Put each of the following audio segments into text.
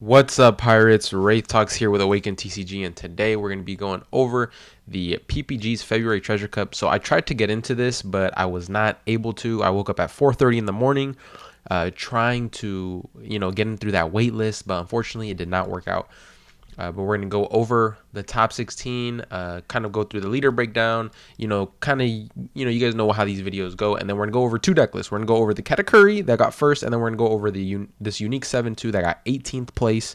What's up, Pirates? Wraith Talks here with Awaken TCG, and today we're going to be going over the PPG's February Treasure Cup. So I tried to get into this, but I was not able to. I woke up at 4:30 in the morning, trying to get in through that wait list, but unfortunately it did not work out. But we're going to go over the top 16, kind of go through the leader breakdown, you guys know how these videos go. And then we're going to go over two deck lists. We're going to go over the Katakuri that got first, and then we're going to go over this unique 7-2 that got 18th place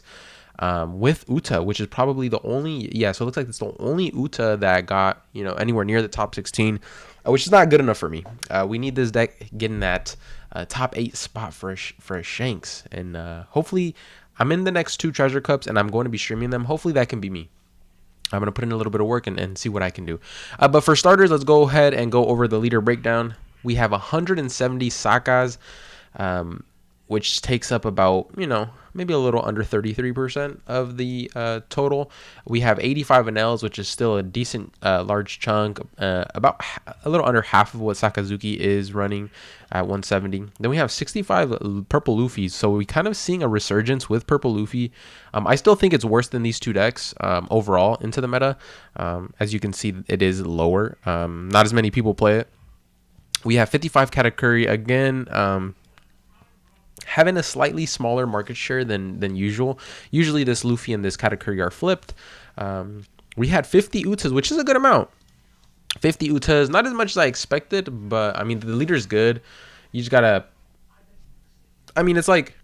with UTA, which is probably the only, so it looks like it's the only UTA that got, anywhere near the top 16, which is not good enough for me. We need this deck getting that top 8 spot for a Shanks, and hopefully I'm in the next two treasure cups and I'm going to be streaming them. Hopefully that can be me. I'm going to put in a little bit of work and see what I can do. But for starters, let's go ahead and go over the leader breakdown. We have 170 Sakas, which takes up about, maybe a little under 33% of the total. We have 85 NLs, which is still a decent large chunk, about a little under half of what Sakazuki is running at 170. Then we have 65 purple Luffys, so we're kind of seeing a resurgence with purple Luffy. I still think it's worse than these two decks overall into the meta. As you can see, it is lower. Not as many people play it. We have 55 Katakuri again. Having a slightly smaller market share than usual. Usually this Luffy and this Katakuri are flipped. We had 50 Utas, which is a good amount. 50 Utas, not as much as I expected, but I mean, the leader's good. You just gotta, it's like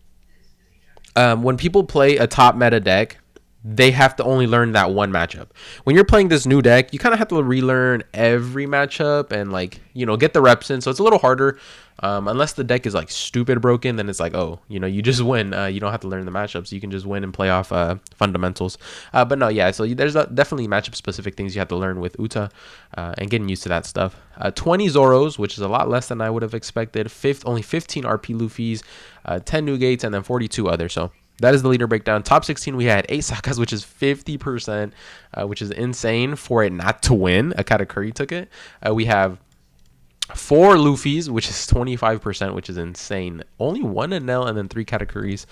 when people play a top meta deck, they have to only learn that one matchup. When you're playing this new deck, you kind of have to relearn every matchup and get the reps in. So it's a little harder. Unless the deck is like stupid broken, then it's like, oh, you just win. You don't have to learn the matchups. You can just win and play off fundamentals. But no, yeah. So there's definitely matchup specific things you have to learn with Uta and getting used to that stuff. 20 Zoros, which is a lot less than I would have expected. Only 15 RP Luffys, 10 New Gates, and then 42 others. So that is the leader breakdown. Top 16, we had 8 Sakas, which is 50%, which is insane for it not to win. A Katakuri took it. We have 4 Luffys, which is 25%, which is insane. Only 1 Enel and then 3 Katakuris.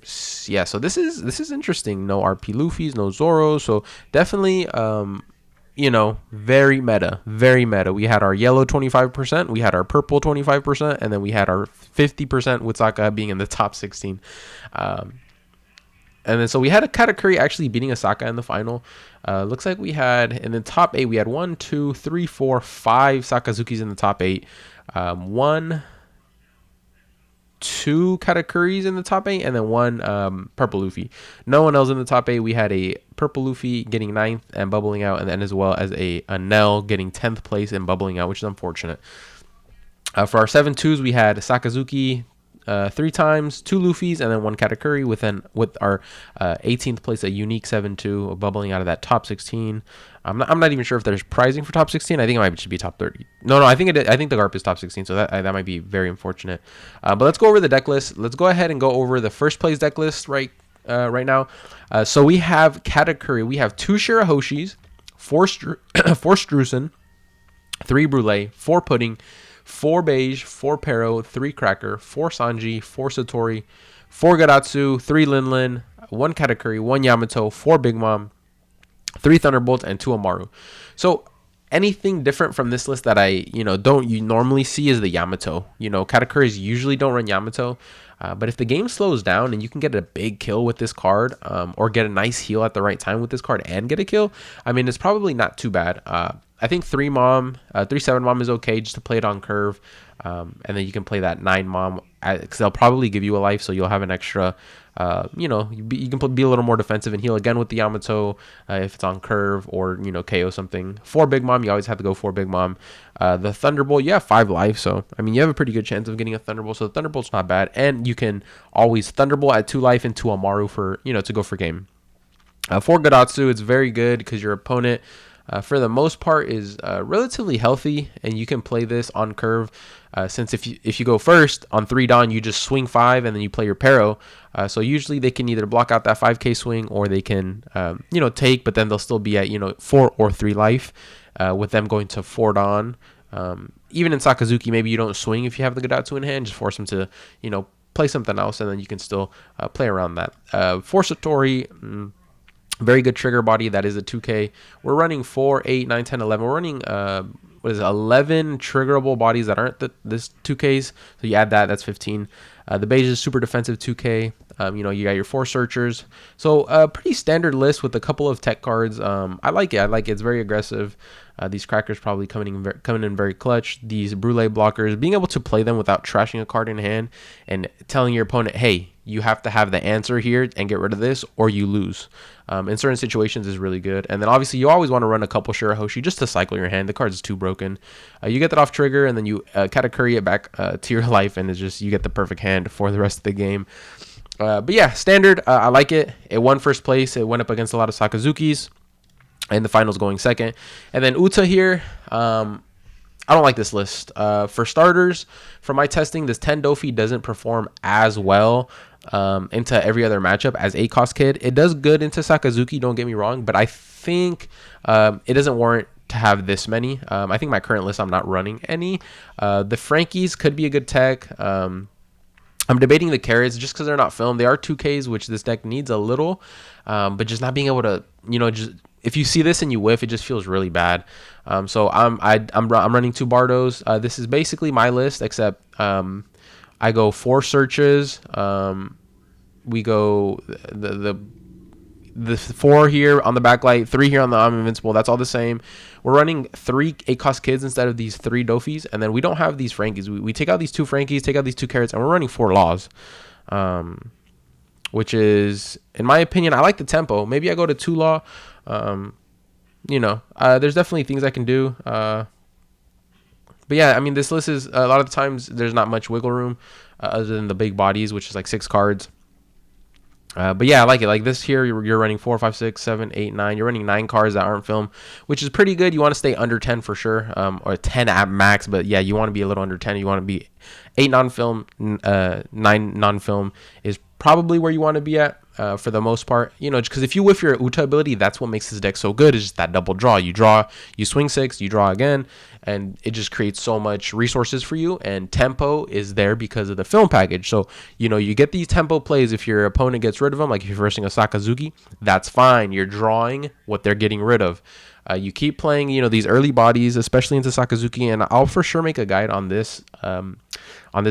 So this is interesting. No RP Luffys, no Zoro. So definitely, very meta. We had our yellow 25%, we had our purple 25%, and then we had our 50% with Saka being in the top 16. And then so we had a Katakuri actually beating a Saka in the final. Looks like we had in the top 8, we had 1, 2, 3, 4, 5 Sakazukis in the top 8. 1, 2 Katakuris in the top 8, and then 1 purple Luffy. No one else in the top 8. We had a purple Luffy getting 9th and bubbling out, and then as well as a Nell getting 10th place and bubbling out, which is unfortunate. For our 7-2s, we had Sakazuki 3 times, 2 Luffys, and then 1 Katakuri with our 18th place, a unique 7-2 bubbling out of that top 16. I'm not even sure if there's prizing for top 16. I think it should be top 30. No, I think I think the GARP is top 16, so that might be very unfortunate. But let's go over the deck list. Let's go ahead and go over the first place deck list right now. So we have Katakuri. We have 2 Shirahoshis, 4 Strusen, 3 Brulee, 4 Pudding, 4 Beige, 4 Pero, 3 Cracker, 4 Sanji, 4 Satori, 4 Garatsu, 3 Linlin, 1 Katakuri, 1 Yamato, 4 Big Mom, 3 Thunderbolts, and 2 Amaru. So anything different from this list that I don't normally see is the Yamato. Katakuris usually don't run Yamato. But if the game slows down and you can get a big kill with this card, or get a nice heal at the right time with this card and get a kill, it's probably not too bad. I think 3-7 Mom is okay just to play it on curve. And then you can play that 9 Mom because they'll probably give you a life, so you'll have an extra. You can be a little more defensive and heal again with the Yamato if it's on curve or KO something. 4 Big Mom, you always have to go 4 Big Mom. The Thunderbolt, you have 5 life, so you have a pretty good chance of getting a Thunderbolt. So the Thunderbolt's not bad, and you can always Thunderbolt at 2 life into Amaru for to go for game. For Gadatsu, it's very good because your opponent, for the most part, is relatively healthy, and you can play this on curve. Since if you go first on 3 Dawn, you just swing 5 and then you play your Pero. So usually they can either block out that 5k swing or they can take, but then they'll still be at 4 or 3 life with them going to 4 Dawn. Even in Sakazuki, maybe you don't swing if you have the Gadatsu in hand. Just force them to play something else, and then you can still play around that. Force Satori, very good trigger body. That is a 2K. We're running 4, 8, 9, 10, 11. We're running 11 triggerable bodies that aren't this 2Ks. So you add that, that's 15. The beige is super defensive 2K. You got your 4 searchers. So a pretty standard list with a couple of tech cards. I like it. It's very aggressive. These crackers probably coming in very clutch. These brulee blockers, being able to play them without trashing a card in hand and telling your opponent, hey, you have to have the answer here and get rid of this or you lose. In certain situations is really good. And then obviously you always want to run a couple Shirahoshi just to cycle your hand. The card is too broken. You get that off trigger and then you Katakuri it back to your life, and it's just you get the perfect hand for the rest of the game. But yeah, standard. I like it. It won first place. It went up against a lot of Sakazukis in the finals, going second. And then UTA here. I don't like this list. For starters, from my testing, this 10 Dofi doesn't perform as well into every other matchup as ACOS Kid. It does good into Sakazuki, don't get me wrong, but I think it doesn't warrant to have this many. I think my current list, I'm not running any. The Frankies could be a good tech. I'm debating the carrots just because they're not filmed. They are 2Ks, which this deck needs a little, but just not being able to, just if you see this and you whiff, it just feels really bad. So I'm running 2 Bardos. This is basically my list, except I go 4 searches. We go the 4 here on the backlight, 3 here on the I'm Invincible. That's all the same. We're running 3 ACOS Kids instead of these 3 Dofis, and then we don't have these Frankies. We take out these 2 Frankies, take out these 2 carrots, and we're running 4 Laws, which is, in my opinion, I like the tempo. Maybe I go to 2 Law. There's definitely things I can do. But yeah, I mean, this list is a lot of the times there's not much wiggle room other than the big bodies, which is like 6 cards. But yeah, I like it. Like this here, you're running 4, 5, 6, 7, 8, 9. You're running 9 cards that aren't film, which is pretty good. You want to stay under 10 for sure, or 10 at max. But yeah, you want to be a little under 10. You want to be 8 non-film, 9 non-film is probably where you want to be at for the most part. Because if you whiff your Uta ability, that's what makes this deck so good. Is just that double draw. You draw, you swing 6, you draw again, and it just creates so much resources for you. And tempo is there because of the film package. So you get these tempo plays. If your opponent gets rid of them, like if you're versing a Sakazuki, that's fine. You're drawing what they're getting rid of. You keep playing, these early bodies, especially into Sakazuki, and I'll for sure make a guide on this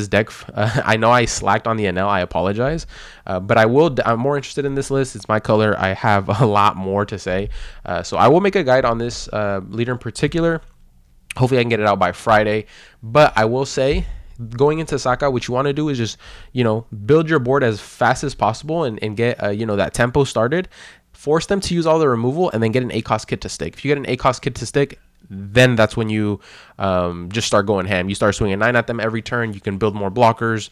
deck. I know I slacked on the NL. I apologize, but I'm more interested in this list. It's my color. I have a lot more to say, so I will make a guide on this leader in particular. Hopefully, I can get it out by Friday. But I will say, going into Saka, what you want to do is just build your board as fast as possible and get that tempo started. Force them to use all the removal and then get an ACOS kit to stick. If you get an ACOS kit to stick, then that's when you just start going ham. You start swinging 9 at them every turn. You can build more blockers.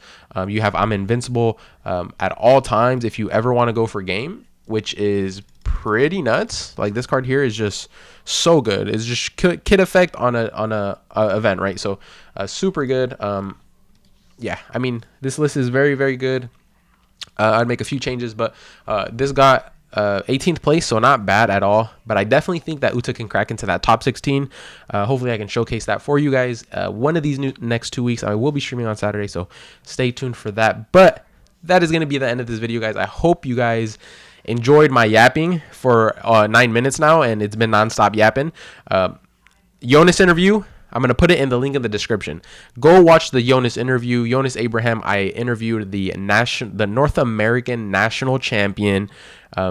You have I'm Invincible at all times if you ever want to go for game, which is pretty nuts. Like this card here is just so good. It's just kit effect on a event, right? So super good. Yeah, I mean, this list is very, very good. I'd make a few changes, but this got 18th place, so not bad at all. But I definitely think that Uta can crack into that top 16. Hopefully I can showcase that for you guys one of these next 2 weeks. I will be streaming on Saturday, so stay tuned for that. But that is going to be the end of this video, guys. I hope you guys enjoyed my yapping for 9 minutes now, and it's been nonstop yapping. Jonas interview, I'm going to put it in the link in the description. Go watch the Jonas interview. Jonas Abraham, I interviewed the North American national champion.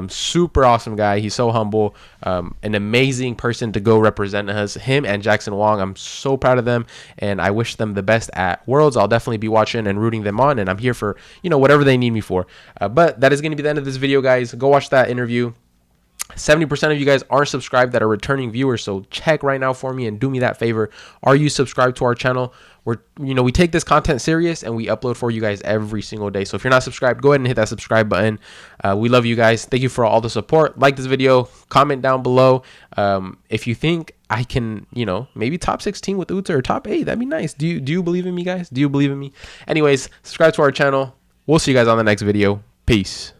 Super awesome guy. He's so humble. An amazing person to go represent us. Him and Jackson Wong, I'm so proud of them, and I wish them the best at Worlds. I'll definitely be watching and rooting them on, and I'm here for whatever they need me for. But that is going to be the end of this video, guys. Go watch that interview. 70% of you guys are subscribed that are returning viewers, so check right now for me and do me that favor. Are you subscribed to our channel? We take this content serious and we upload for you guys every single day. So if you're not subscribed, go ahead and hit that subscribe button. We love you guys. Thank you for all the support. Like this video, comment down below if you think I can, maybe top 16 with Uta or top 8. That'd be nice. Do you believe in me, guys? Do you believe in me? Anyways, subscribe to our channel. We'll see you guys on the next video. Peace.